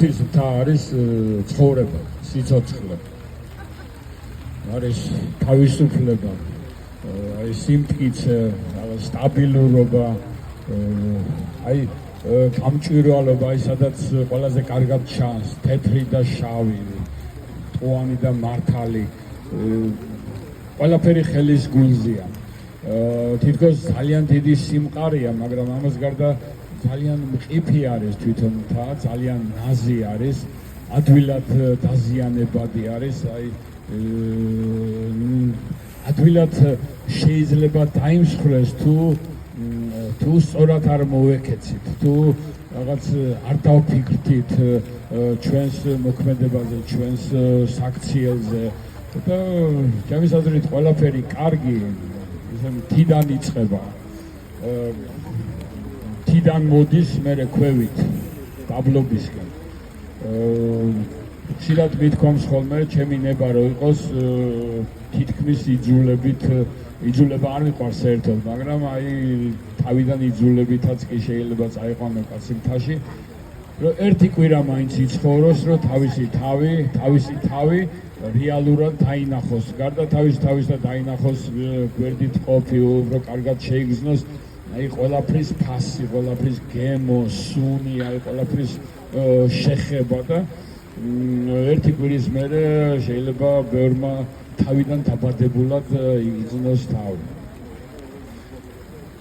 მთა არის ცხოვრება, სიცოცხლე. არის თავისუფლება, აი სიმტკიცე, სტაბილურობა, აი გამჭვირვალობა, აი სადაც ყველაზე კარგად ჩანს, თეთრი და შავი, ტყუანი და მართალი, ყველაფერი ხელის გულზეა. თითქოს ძალიან დიდი სიმყარეა, მაგრამ ამას გარდა ძალიან მყიფი არის თვითონ მთა, ძალიან ნაზი არის, ადვილად დაზიანებადი არის, აი ადვილად შეიძლება დაიმსხვრეს თუ სწორად არ მოვეკეცით, თუ რაღაც არ დავფიქრდით ჩვენს მოქმედებაზე, ჩვენს საქციელზე და ჩემის აზრით ყველაფერი კარგი ისე მთიდან იწყება. თიდან მოდის მერე ქვევით დაბლობისკენ. ხშირად მithქვამს ხოლმე ჩემი ნება რო იყოს თითქმის იძულება არ მიყვარს საერთოდ, მაგრამ აი თავიდან იძულებითაც კი შეიძლება წაიყვანო კაცი მთაში, რომ ერთი კვირა მაინც იცხოვროს, რომ თავისი თავი რეალურად დაინახოს, გარდა თავის და დაინახოს გვერდით ყოფი, უფრო კარგად შეიგრძნოს, აი ყველაფრის ფასი, ყველაფრის გემო, სუნი, აი ყველაფრის შეხება და ერთი კვირის მერე შეიძლება ბევრმა თავიდან დაბადებულად იგრძნოს თავი.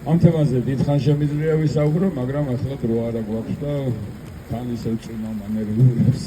ამ თემაზე დიდხანს შემიძლია ვისაუბრო, მაგრამ ახლა დრო არა გვაქვს და თან ისევ წვიმა მანერვულებს.